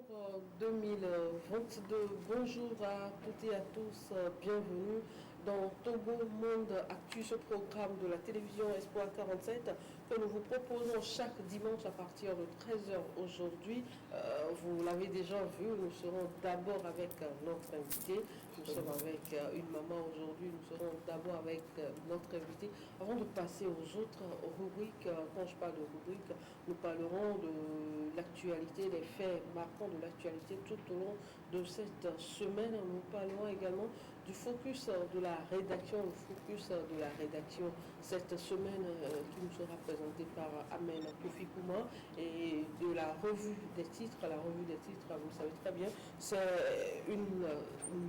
2022. Bonjour à toutes et à tous, bienvenue dans Togo Monde Actu, ce programme de la télévision Espoir 47 que nous vous proposons chaque dimanche à partir de 13h aujourd'hui. Vous l'avez déjà vu, nous serons d'abord avec notre invité. Nous sommes avec une maman aujourd'hui, nous serons d'abord avec notre invité. Avant de passer aux autres rubriques, quand je parle de rubriques, nous parlerons de l'actualité, des faits marquants de l'actualité tout au long de cette semaine. Nous parlerons également du focus de la rédaction, le focus de la rédaction cette semaine qui nous sera présenté par Amen Kofi Kouma, et de la revue des titres. La revue des titres, vous le savez très bien, c'est une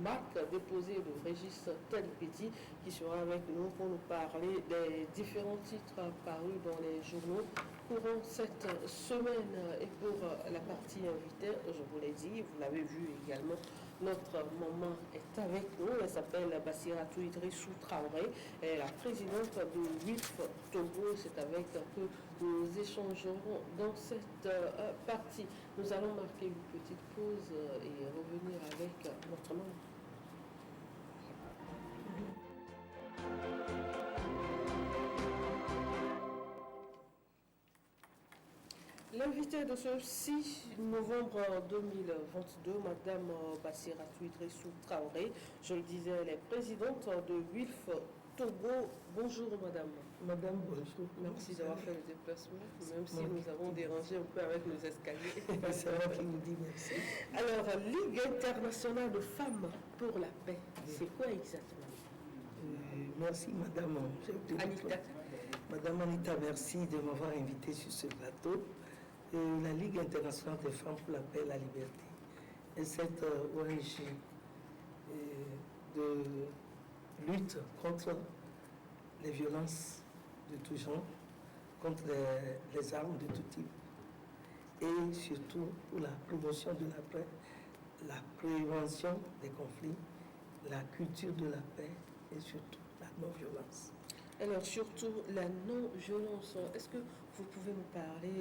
marque déposée de Régis Telpeti qui sera avec nous pour nous parler des différents titres parus dans les journaux courant cette semaine. Et pour la partie invitée, je vous l'ai dit, vous l'avez vu également, notre maman est avec nous. Elle s'appelle Bassiratou Idrissou Traoré. Elle est la présidente de WILF Togo. C'est avec que nous échangerons dans cette partie. Nous allons marquer une petite pause et revenir avec notre maman. L'invitée de ce 6 novembre 2022, Madame Bassiratou Idrissou Traoré, je le disais, elle est présidente de WILF Togo. Bonjour Madame. Madame, bonjour. Merci d'avoir fait le déplacement, même si nous avons dérangé un peu avec nos escaliers. C'est moi qui vous dis merci. Alors, Ligue internationale de femmes pour la paix, c'est quoi exactement? Merci Madame Anita. Madame Anita, merci de m'avoir invité sur ce plateau. La Ligue internationale des femmes pour la paix et la liberté est cette ONG de lutte contre les violences de tout genre, contre les armes de tout type, et surtout pour la promotion de la paix, la prévention des conflits, la culture de la paix et surtout la non-violence. Alors surtout la non-violence, est-ce que vous pouvez me parler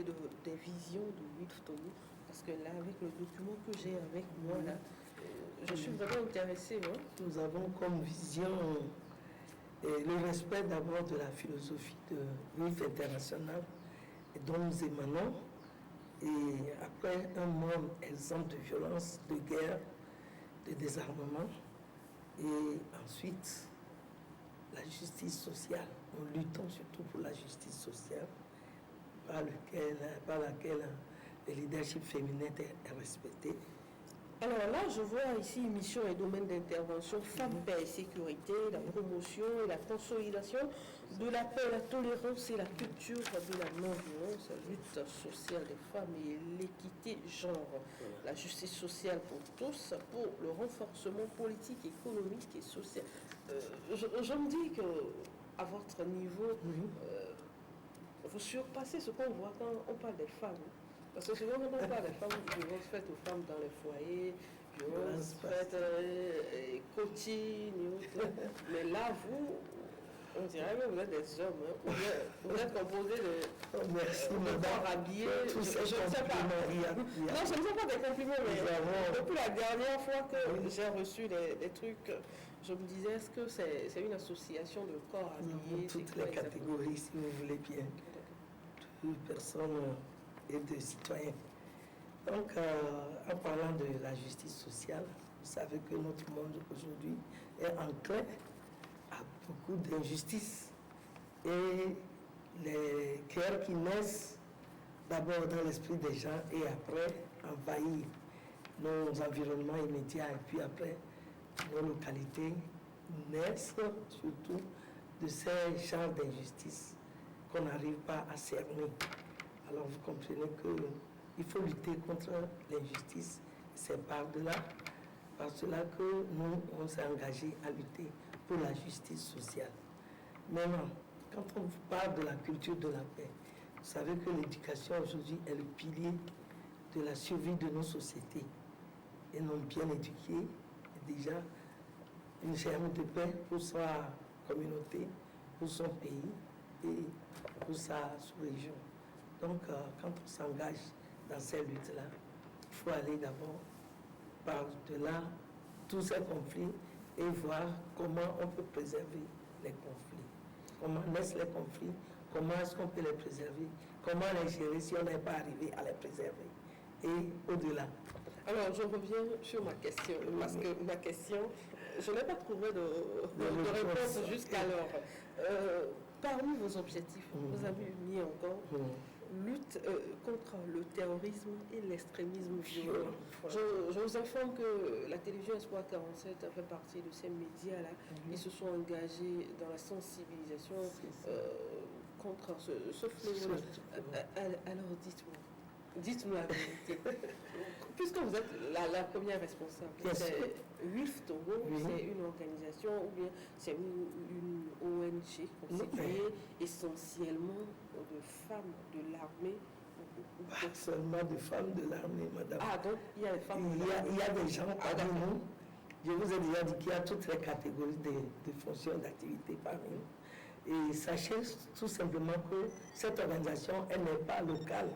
des visions de WILF Togo? Parce que là, avec le document que j'ai avec moi, là, je suis vraiment intéressée. Hein? Nous avons comme vision le respect d'abord de la philosophie de WILF International dont nous émanons, et après un monde exempt de violence, de guerre, de désarmement, et ensuite la justice sociale. Nous luttons surtout pour la justice sociale par laquelle le leadership féminin est respecté. Alors là, je vois ici mission et domaine d'intervention, femmes, paix et sécurité, la promotion et la consolidation de la paix, la tolérance et la culture de la non-violence, la lutte sociale des femmes et l'équité genre, la justice sociale pour tous, pour le renforcement politique, économique et social. Je me dis que à votre niveau, vous surpassez ce qu'on voit quand on parle des femmes. Parce que souvent, quand on parle des femmes, violences faites aux femmes dans les foyers, violences faites coaching et autres. Mais là, vous, on dirait que vous êtes des hommes. Hein. Vous êtes composé de corps habillés. Tout ça, je ne sais pas. Non, ce ne sont pas des compliments, mais depuis la dernière fois que j'ai reçu des trucs, je me disais, est-ce que c'est une association de corps habillés? Toutes les catégories, si vous voulez bien. Toutes personnes et de citoyens. Donc, en parlant de la justice sociale, vous savez que notre monde aujourd'hui est enclin à beaucoup d'injustices. Et les guerres qui naissent d'abord dans l'esprit des gens et après envahissent nos environnements immédiats, et puis après nos localités naissent surtout de ces genres d'injustices qu'on n'arrive pas à cerner. Alors vous comprenez qu'il faut lutter contre l'injustice. C'est par cela que nous, on s'est engagés à lutter pour la justice sociale. Maintenant, quand on vous parle de la culture de la paix, vous savez que l'éducation aujourd'hui est le pilier de la survie de nos sociétés. Et non bien éduqués, déjà une germe de paix pour sa communauté, pour son pays et pour sa sous-région. Donc, quand on s'engage dans ces luttes-là, il faut aller d'abord par-delà tous ces conflits et voir comment on peut préserver les conflits. Comment naissent les conflits, comment est-ce qu'on peut les préserver, comment les gérer si on n'est pas arrivé à les préserver. Et au-delà. Alors, je reviens sur ma question, parce que ma question, je n'ai pas trouvé de réponse jusqu'alors. Parmi vos objectifs, vous avez mis encore lutte contre le terrorisme et l'extrémisme violent. Je vous informe que la télévision Espoir 47 a fait partie de ces médias-là. Ils se sont engagés dans la sensibilisation contre ce fléau. Alors, dites-nous la vérité. Puisque vous êtes la première responsable, c'est WILF Togo, c'est une organisation ou bien c'est une ONG constituée essentiellement de femmes de l'armée. Pas seulement de femmes de l'armée, madame. Ah, donc il y a des femmes il y a des gens parmi nous. Je vous ai déjà dit qu'il y a toutes les catégories de fonctions, d'activités parmi nous. Et sachez tout simplement que cette organisation, elle n'est pas locale.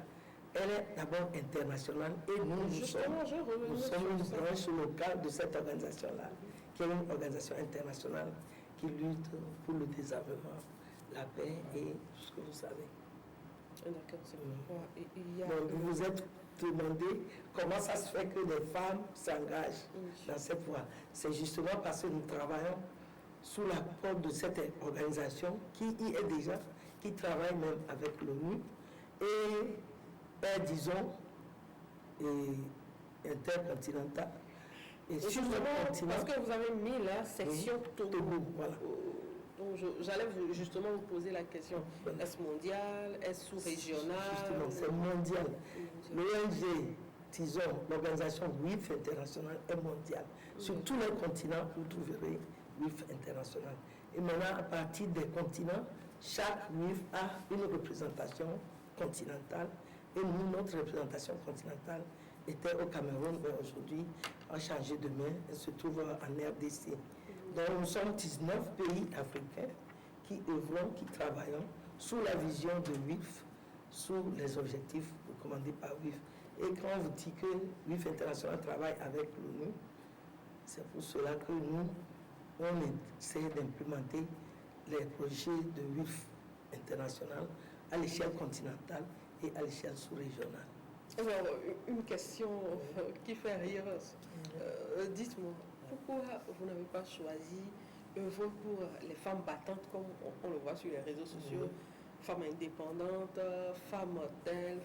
Elle est d'abord internationale et nous sommes une branche locale de cette organisation-là, qui est une organisation internationale qui lutte pour le désarmement, la paix et tout ce que vous savez. D'accord, c'est Donc vous vous êtes demandé comment ça se fait que les femmes s'engagent dans cette voie. C'est justement parce que nous travaillons sous la porte de cette organisation qui y est déjà, qui travaille même avec l'ONU et disons, intercontinental. Et sur le continent, parce que vous avez mis la section Togo. Voilà. Donc j'allais justement vous poser la question. Est-ce mondial? Est-ce sous-régional? Justement, c'est mondial. L'ONG, disons, l'organisation WILF internationale est mondiale. Sur tous les continents, vous trouverez WILF international. Et maintenant, à partir des continents, chaque WILF a une représentation continentale. Et nous, notre représentation continentale était au Cameroun, mais aujourd'hui a changé de main et se trouve en RDC. Donc nous sommes 19 pays africains qui œuvrons, qui travaillons sous la vision de WILF, sous les objectifs recommandés par WILF. Et quand on vous dit que WILF International travaille avec l'ONU, c'est pour cela que nous, on essaie d'implémenter les projets de WILF International à l'échelle continentale et à l'échelle sous-régionale. Alors, une question qui fait rire. Dites-moi, pourquoi vous n'avez pas choisi œuvre pour les femmes battantes, comme on le voit sur les réseaux sociaux, femmes indépendantes, femmes telles,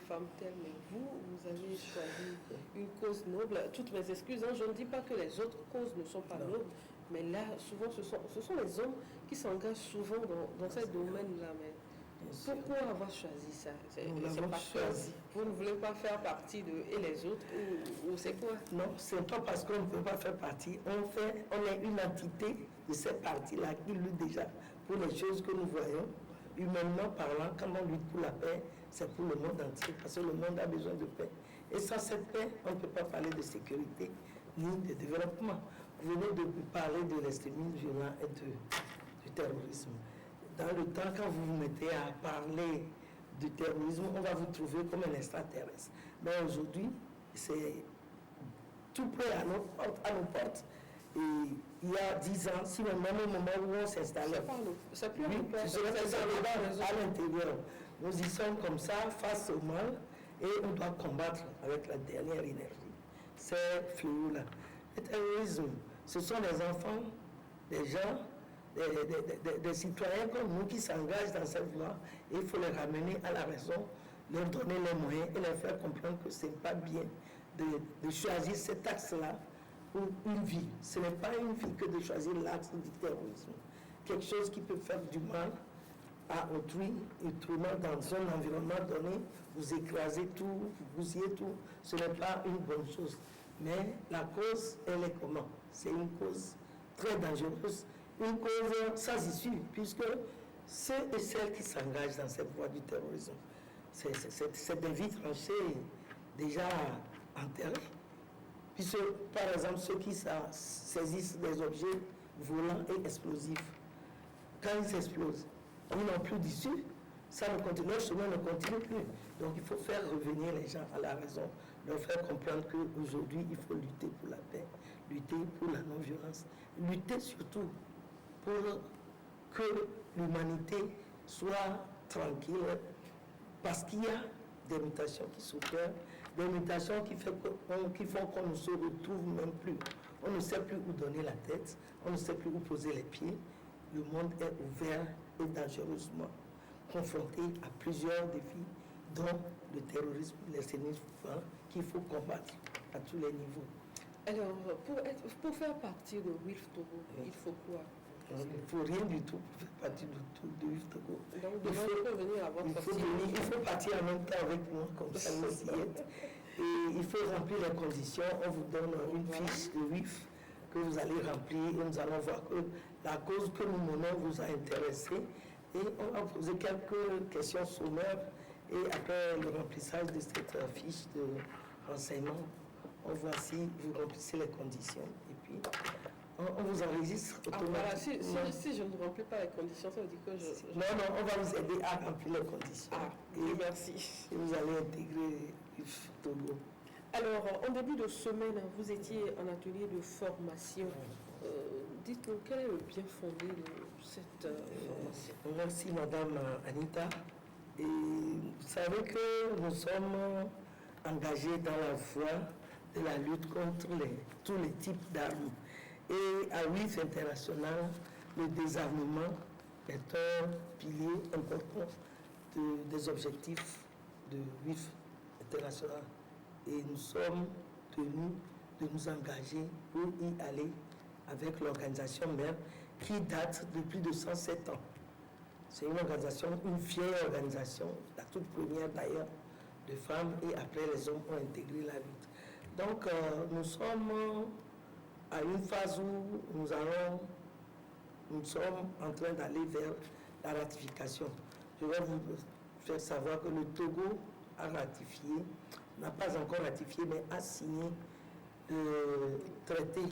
mais vous avez choisi une cause noble. Toutes mes excuses, je ne dis pas que les autres causes ne sont pas nobles, mais là, souvent, ce sont les hommes qui s'engagent souvent dans ces domaines-là. Pourquoi avoir choisi ça? C'est pas choisi. Vous ne voulez pas faire partie de et les autres ou c'est quoi? Non, c'est pas parce qu'on ne peut pas faire partie. On est une entité de cette partie-là qui lutte déjà pour les choses que nous voyons. Humainement parlant, quand on lutte pour la paix, c'est pour le monde entier, parce que le monde a besoin de paix. Et sans cette paix, on ne peut pas parler de sécurité ni de développement. Vous venez de parler de l'extrémisme violent et du terrorisme. Dans le temps, quand vous vous mettez à parler du terrorisme, on va vous trouver comme un extraterrestre. Mais aujourd'hui, c'est tout près à nos portes. Et il y a 10 ans, si même au moment où on s'installait, c'est plus à l'intérieur. Nous y sommes comme ça, face au mal, et on doit combattre avec la dernière énergie. Ces fléaux-là. Le terrorisme, ce sont les enfants, des gens, des citoyens comme nous qui s'engagent dans cette voie, et il faut les ramener à la raison, leur donner les moyens et leur faire comprendre que ce n'est pas bien de choisir cet axe-là pour une vie. Ce n'est pas une vie que de choisir l'axe du terrorisme. Quelque chose qui peut faire du mal à autrui, et autrement dans un environnement donné, vous écrasez tout, vous bousillez tout, ce n'est pas une bonne chose. Mais la cause, elle est comment? C'est une cause très dangereuse, une cause sans issue, puisque ceux et celles qui s'engagent dans cette voie du terrorisme, c'est des vies tranchées déjà enterrées. Puisque, par exemple, ceux qui saisissent des objets volants et explosifs, quand ils explosent, ils n'ont plus d'issue. ça ne continue, notre chemin ne continue plus. Donc il faut faire revenir les gens à la raison, leur faire comprendre qu'aujourd'hui, il faut lutter pour la paix, lutter pour la non-violence, lutter surtout pour que l'humanité soit tranquille, parce qu'il y a des mutations qui s'opèrent, des mutations qui font qu'on ne se retrouve même plus. On ne sait plus où donner la tête, on ne sait plus où poser les pieds. Le monde est ouvert et dangereusement confronté à plusieurs défis, dont le terrorisme, l'extrémisme qu'il faut combattre à tous les niveaux. Alors, pour faire partie de WILF Togo, il faut quoi? Il ne faut rien du tout pour faire partie de WILF Togo. Donc, il faut partir en même temps avec moi, comme ça vous y êtes. Et il faut remplir les conditions. On vous donne une fiche de WILF que vous allez remplir. Et nous allons voir que la cause que nous menons vous a intéressé. Et on va poser quelques questions sommaires. Et après le remplissage de cette fiche de renseignement, on voit si vous remplissez les conditions. Et puis, on vous enregistre automatiquement. Voilà. Si je ne remplis pas les conditions, ça veut dire que je... Non, on va vous aider à remplir les conditions. Et merci. Et vous allez intégrer Togo. Alors, en début de semaine, vous étiez en atelier de formation. Dites-nous, quel est le bien fondé de cette formation? Merci, Madame Anita. Et vous savez que nous sommes engagés dans la voie de la lutte contre tous les types d'armes. Et à WILF International, le désarmement est un pilier important des objectifs de WILF International. Et nous sommes tenus de nous engager pour y aller avec l'organisation mère qui date de plus de 107 ans. C'est une organisation, une vieille organisation, la toute première d'ailleurs, de femmes, et après les hommes ont intégré la lutte. Donc nous sommes à une phase où nous sommes en train d'aller vers la ratification. Je vais vous faire savoir que le Togo a ratifié, n'a pas encore ratifié, mais a signé le traité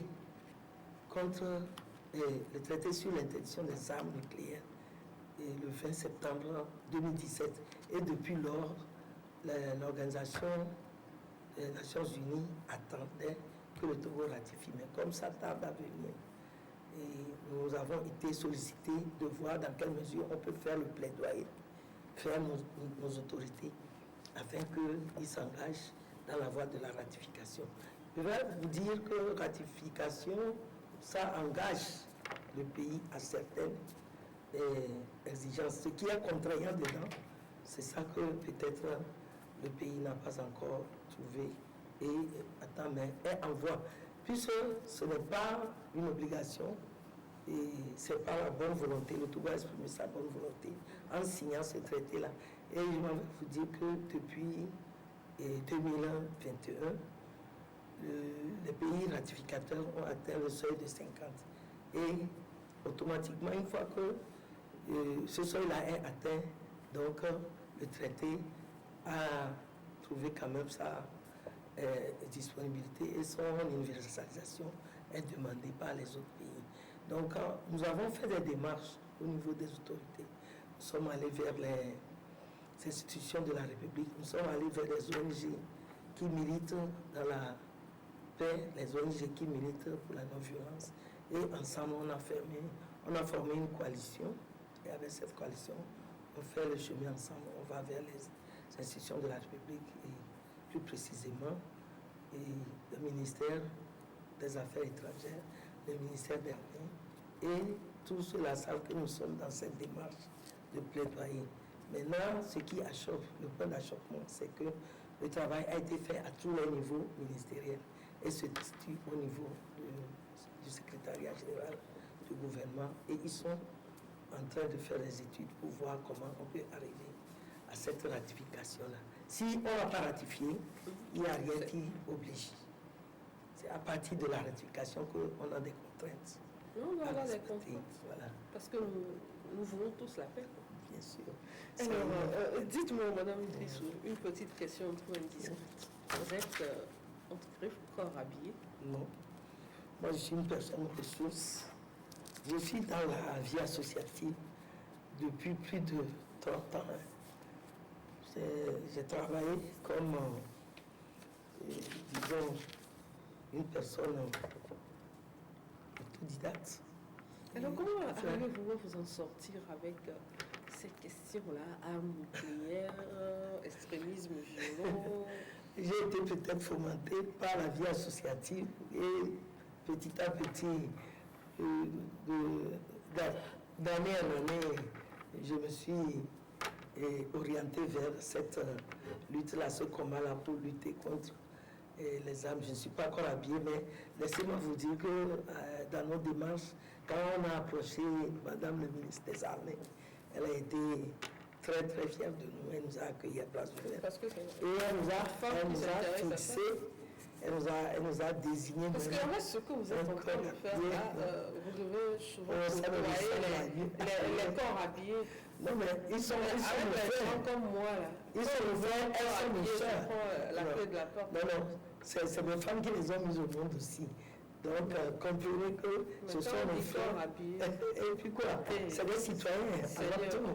le traité sur l'interdiction des armes nucléaires et le 20 septembre 2017. Et depuis lors, l'organisation des Nations Unies attendait que le Togo ratifie. Mais comme ça tarde à venir, et nous avons été sollicités de voir dans quelle mesure on peut faire le plaidoyer, faire nos autorités, afin qu'ils s'engagent dans la voie de la ratification. Je vais vous dire que ratification, ça engage le pays à certaines exigences. Ce qui est contraignant dedans, c'est ça que peut-être le pays n'a pas encore trouvé et attend, mais est en voie. Puisque ce n'est pas une obligation et c'est pas la bonne volonté. Le Togo a exprimé sa bonne volonté en signant ce traité-là. Et je vais vous dire que depuis 2021, les pays ratificateurs ont atteint le seuil de 50. Et automatiquement, une fois que ce seuil-là est atteint, donc le traité a trouvé quand même sa disponibilité et son universalisation est demandée par les autres pays. Donc nous avons fait des démarches au niveau des autorités. Nous sommes allés vers les institutions de la République, nous sommes allés vers les ONG qui militent dans la paix, les ONG qui militent pour la non-violence. Et ensemble, on a formé une coalition. Et avec cette coalition, on fait le chemin ensemble. On va vers les institutions de la République et plus précisément le ministère des Affaires étrangères, le ministère des Armées. Et tous ceux-là savent que nous sommes dans cette démarche de plaidoyer. Maintenant, ce qui achoppe, le point d'achoppement, c'est que le travail a été fait à tous les niveaux ministériels et se situe au niveau du secrétariat général du gouvernement. Et ils sont en train de faire des études pour voir comment on peut arriver à cette ratification-là. Si on n'a pas ratifié, il n'y a rien qui oblige. C'est à partir de la ratification qu'on a des contraintes. Non, on a des contraintes. Voilà. Parce que nous voulons tous la paix. Bien sûr. Alors, dites-moi, Madame Idrissou, une petite question trop indiscrète. Vous êtes entre griffes, corps habillé? Non. Moi, je suis une personne ressource. Je suis dans la vie associative depuis plus de 30 ans. Hein. J'ai travaillé comme, disons, une personne autodidacte. Alors, comment arrivez-vous à vous en sortir avec cette question-là, armes nucléaires, extrémisme violent? J'ai été peut-être fomenté par la vie associative et petit à petit, d'année en année, je me suis orienté vers cette lutte-là, ce combat-là pour lutter contre les armes. Je ne suis pas encore habillé, mais laissez-moi vous dire que dans nos démarches, quand on a approché Madame le ministre des Armées, elle a été très très fière de nous. Elle nous a accueillis à Place du Vert. Et elle nous a désigné. Parce que en fait, ce que vous êtes en train de faire là, vous devez souvent côtoyer les corps habillés. Non, mais ils sont avec les gens comme moi là. Ils sont nos frères, elles sont nos sœurs. La clé de la porte. Non, c'est mes femmes qui les ont mises au monde aussi. Donc, comprenez que ce sont nos frères. Et puis quoi? C'est des citoyens avant tout.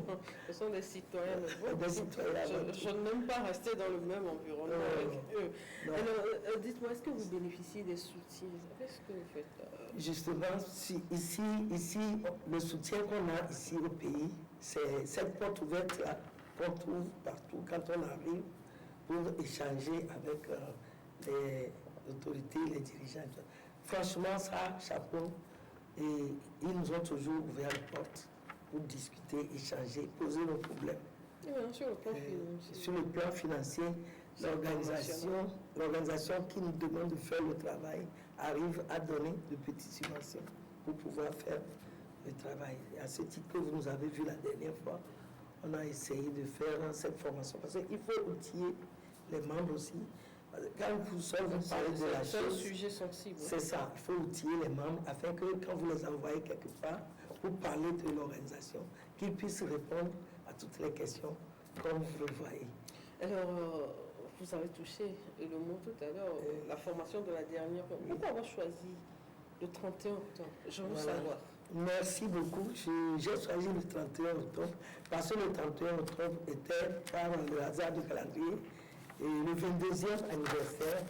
Ce sont des citoyens. Je n'aime pas rester dans le même environnement avec eux. Alors, dites-moi, est-ce que vous bénéficiez des soutiens? Qu'est-ce que vous faites? Justement, ici, le soutien qu'on a ici au pays, c'est cette porte ouverte là qu'on trouve partout quand on arrive pour échanger avec les autorités, les dirigeants. Franchement, ça, chapeau. Et ils nous ont toujours ouvert les portes pour discuter, échanger, poser nos problèmes. Sur le plan financier, l'organisation qui nous demande de faire le travail arrive à donner de petites subventions pour pouvoir faire le travail. Et à ce titre que vous nous avez vu la dernière fois, on a essayé de faire cette formation. Parce qu'il faut outiller les membres aussi. Quand vous parlez de la chose, c'est un sujet sensible. C'est ça, il faut outiller les membres afin que quand vous les envoyez quelque part pour parler de l'organisation, qu'ils puissent répondre à toutes les questions comme vous le voyez. Alors, vous avez touché le mot tout à l'heure, la formation de la dernière. Pourquoi avoir choisi le 31 octobre? Je veux savoir. Merci beaucoup. J'ai choisi le 31 octobre parce que le 31 octobre était par le hasard du calendrier et le 22e anniversaire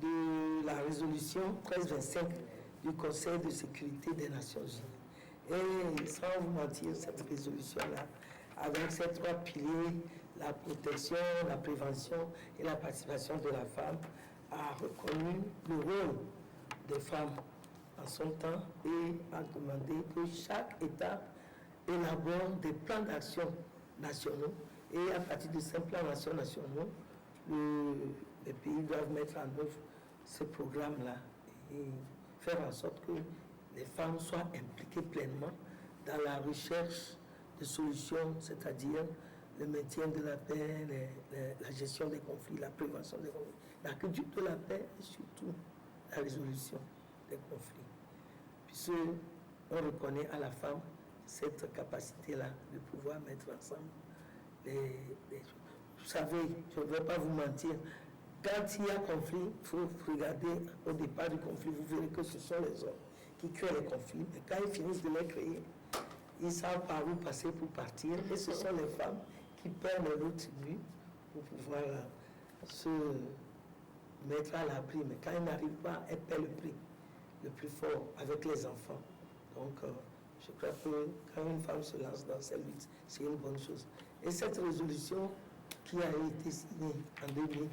de la résolution 1325 du Conseil de sécurité des Nations Unies. Et sans vous mentir, cette résolution-là, avec ces trois piliers, la protection, la prévention et la participation de la femme, a reconnu le rôle des femmes en son temps et a demandé que chaque État élabore des plans d'action nationaux et à partir de ces plans d'action nationaux, les pays doivent mettre en œuvre ce programme-là et faire en sorte que les femmes soient impliquées pleinement dans la recherche de solutions, c'est-à-dire le maintien de la paix, la gestion des conflits, la prévention des conflits, la culture de la paix et surtout la résolution des conflits. Puisqu'on reconnaît à la femme cette capacité-là de pouvoir mettre ensemble les choses. Vous savez, je ne vais pas vous mentir, quand il y a conflit, il faut regarder au départ du conflit, vous verrez que ce sont les hommes qui créent les conflits. Mais quand ils finissent de les créer, ils savent par où passer pour partir. Et ce sont les femmes qui perdent leur tribu pour pouvoir se mettre à l'abri. Mais quand ils n'arrivent pas, elles paient le prix le plus fort avec les enfants. Donc, je crois que quand une femme se lance dans cette lutte, c'est une bonne chose. Et cette résolution qui a été signée en 2000,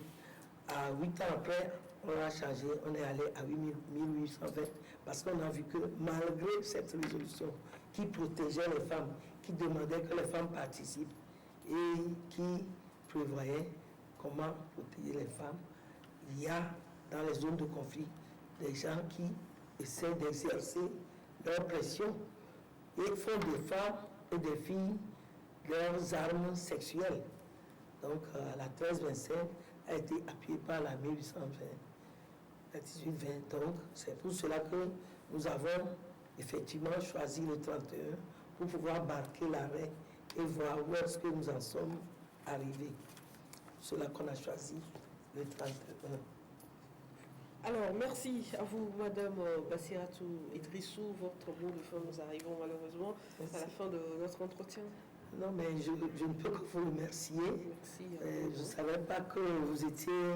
à 8 ans après, on a changé, on est allé à 1820, parce qu'on a vu que malgré cette résolution qui protégeait les femmes, qui demandait que les femmes participent et qui prévoyait comment protéger les femmes, il y a dans les zones de conflit des gens qui essaient d'exercer leur pression et font des femmes et des filles leurs armes sexuelles. Donc la 1325 a été appuyée par la 1820, la 1820. Donc c'est pour cela que nous avons effectivement choisi le 31 pour pouvoir marquer l'arrêt et voir où est-ce que nous en sommes arrivés. C'est cela qu'on a choisi le 31. Alors, merci à vous, Madame Bassiratou Idrissou. Votre mot de fin, nous arrivons malheureusement à la fin de notre entretien. Non, mais je ne peux que vous remercier. Merci. Je ne savais pas que vous étiez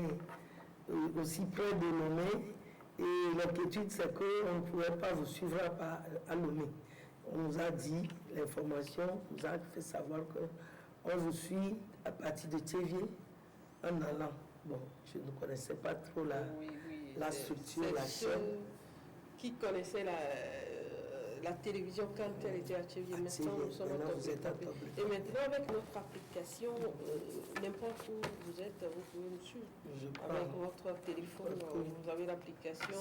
aussi près de Lomé. Et l'inquiétude, c'est qu'on ne pourrait pas vous suivre à Lomé. On nous a dit, l'information nous a fait savoir qu'on vous suit à partir de Thévier en allant. Bon, je ne connaissais pas trop la structure, la chaîne. Qui connaissait la télévision quand elle était à Thévier. Maintenant, nous sommes à Toblé. Et maintenant, avec notre application, n'importe où vous êtes, vous pouvez nous suivre. Avec votre téléphone, vous avez l'application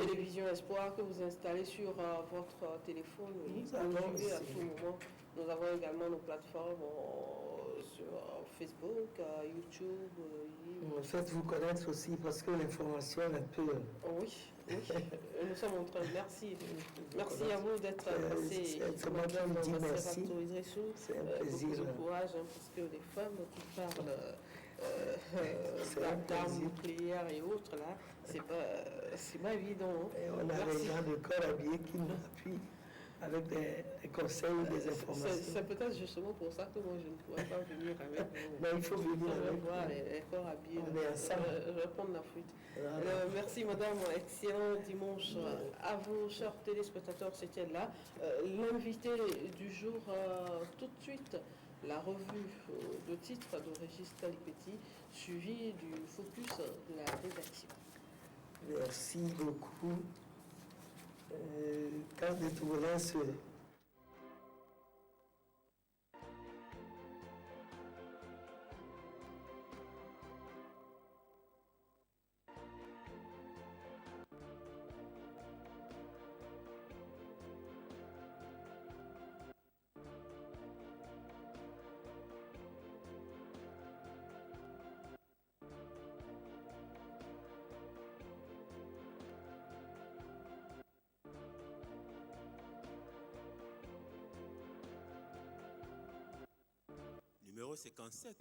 Télévision Espoir que vous installez sur votre téléphone. Vous suivez à tout moment. Nous avons également nos plateformes sur Facebook, YouTube. Faites-vous connaître aussi parce que l'information est un peu... Oui, nous sommes en train de... Merci. Merci à vous d'être passé. C'est moi qui vous dis merci. C'est un plaisir. Beaucoup de courage, parce que les femmes qui parlent d'armes nucléaires et autres, là, c'est pas évident. Et on a des gens de corps habillés qui nous appuient avec des conseils ou des informations. C'est peut-être justement pour ça que moi je ne pourrais pas venir avec vous. Mais il faut venir avec voir les corps habillés. On est ensemble. Je vais prendre la fuite. Merci madame, excellent dimanche à vous, chers téléspectateurs, c'était là. L'invité du jour, tout de suite, la revue de titre de Régis Kalipeti, suivi du focus de la rédaction. Merci beaucoup. Quand de Tourens, numéro 57.